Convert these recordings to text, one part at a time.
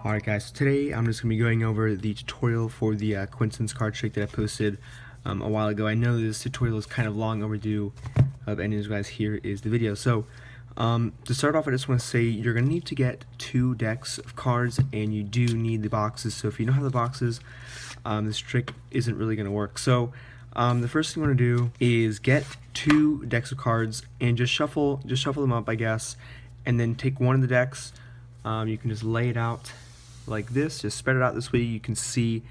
Alright guys, so today I'm just going to be going over the tutorial for the coincidence card trick that I posted a while ago. I know this tutorial is kind of long overdue, but anyways guys, here is the video. So to start off, I just want to say you're going to need to get 2 decks of cards, and you do need the boxes. So if you don't have the boxes, this trick isn't really going to work. So the first thing you want to do is get 2 decks of cards and just shuffle them up, I guess, and then take one of the decks. You can just lay it out like this, just spread it out this way. You can see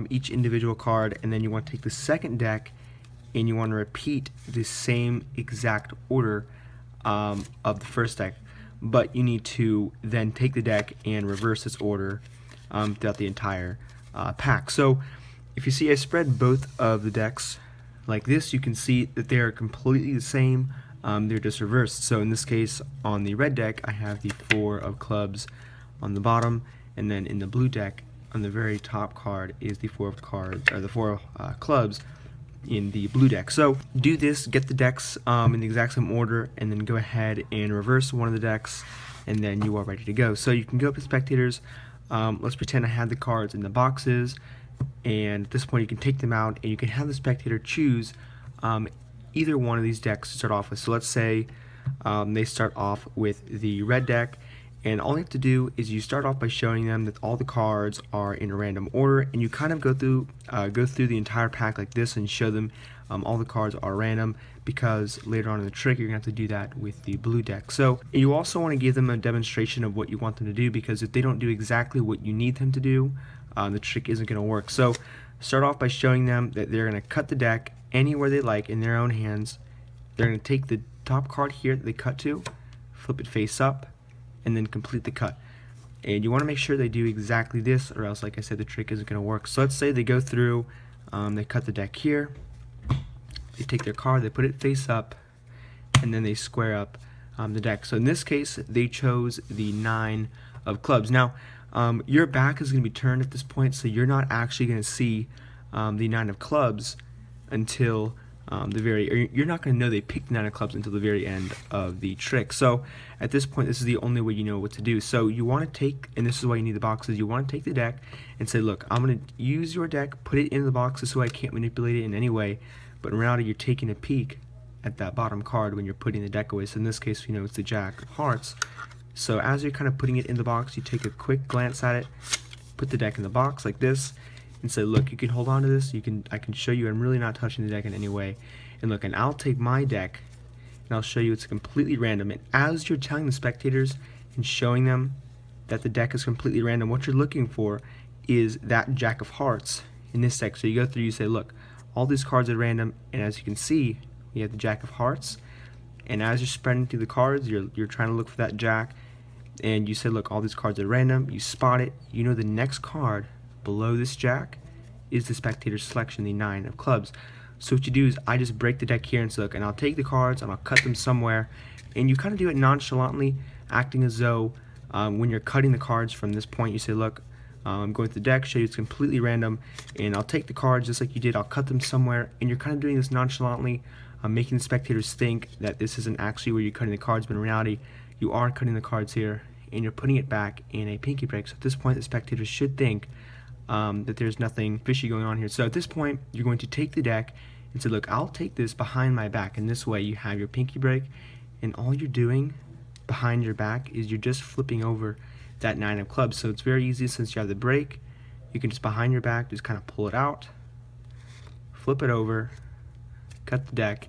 each individual card, and then you want to take the second deck and you want to repeat the same exact order of the first deck, but you need to then take the deck and reverse its order throughout the entire pack. So if you see I spread both of the decks like this, you can see that they are completely the same. They're just reversed. So in this case, on the red deck, I have the 4 of clubs on the bottom, and then in the blue deck, on the very top card, is the 4 of cards, or the 4 clubs in the blue deck. So do this, get the decks in the exact same order, and then go ahead and reverse one of the decks, and then you are ready to go. So you can go up to spectators. Let's pretend I had the cards in the boxes, and at this point you can take them out, and you can have the spectator choose either one of these decks to start off with. So let's say they start off with the red deck, and all you have to do is you start off by showing them that all the cards are in a random order, and you kind of go through the entire pack like this and show them all the cards are random, because later on in the trick you're going to have to do that with the blue deck. So you also want to give them a demonstration of what you want them to do, because if they don't do exactly what you need them to do, the trick isn't going to work. So start off by showing them that they're going to cut the deck anywhere they like in their own hands. They're going to take the top card here that they cut to, flip it face up, and then complete the cut. And you want to make sure they do exactly this, or else, like I said, the trick isn't going to work. So let's say they go through, they cut the deck here, they take their card, they put it face up, and then they square up the deck. So in this case, they chose the 9 of clubs. Now, your back is going to be turned at this point, so you're not actually going to see the 9 of clubs until you're not going to know they picked the 9 of clubs until the very end of the trick. So at this point, this is the only way you know what to do. So you want to take, and this is why you need the boxes, you want to take the deck and say, look, I'm going to use your deck, put it in the boxes so I can't manipulate it in any way, but in reality you're taking a peek at that bottom card when you're putting the deck away. So in this case, you know, it's the Jack of Hearts. So as you're kind of putting it in the box, you take a quick glance at it, put the deck in the box like this, and say, look, you can hold on to this, I can show you I'm really not touching the deck in any way. And look, and I'll take my deck and I'll show you it's completely random. And as you're telling the spectators and showing them that the deck is completely random, what you're looking for is that Jack of Hearts in this deck. So you go through, you say, look, all these cards are random, and as you can see, you have the Jack of Hearts, and as you're spreading through the cards, you're trying to look for that Jack, and you say, look, all these cards are random, you spot it, you know the next card below this Jack is the spectator's selection, the 9 of clubs. So what you do is I just break the deck here and say, look, and I'll take the cards and I'll cut them somewhere, and you kind of do it nonchalantly, acting as though when you're cutting the cards from this point, you say, look, I'm going through the deck, show you it's completely random, and I'll take the cards just like you did, I'll cut them somewhere, and you're kind of doing this nonchalantly, making the spectators think that this isn't actually where you're cutting the cards, but in reality you are cutting the cards here and you're putting it back in a pinky break. So at this point the spectators should think that there's nothing fishy going on here. So at this point you're going to take the deck and say, look, I'll take this behind my back, and this way you have your pinky break, and all you're doing behind your back is you're just flipping over that 9 of clubs. So it's very easy, since you have the break, you can just behind your back just kind of pull it out, flip it over, cut the deck,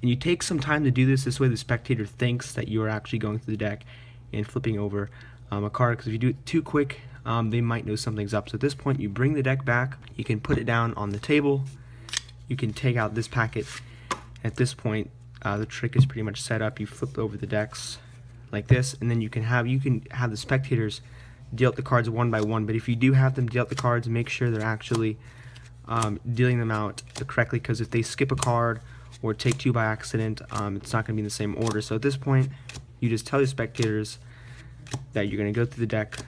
and you take some time to do this way the spectator thinks that you are actually going through the deck and flipping over a card, because if you do it too quick, they might know something's up. So at this point you bring the deck back, you can put it down on the table, you can take out this packet. At this point the trick is pretty much set up. You flip over the decks like this, and then you can have the spectators deal out the cards one by one. But if you do have them deal out the cards, make sure they're actually dealing them out correctly, because if they skip a card or take 2 by accident, it's not going to be in the same order. So at this point you just tell the spectators that you're going to go through the deck,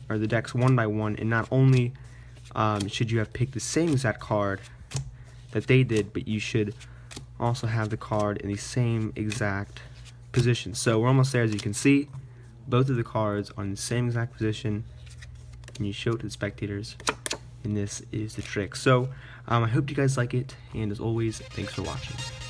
or the decks one by one, and not only should you have picked the same exact card that they did, but you should also have the card in the same exact position. So we're almost there. As you can see, both of the cards are in the same exact position, and you show it to the spectators, and this is the trick. So I hope you guys like it, and as always, thanks for watching.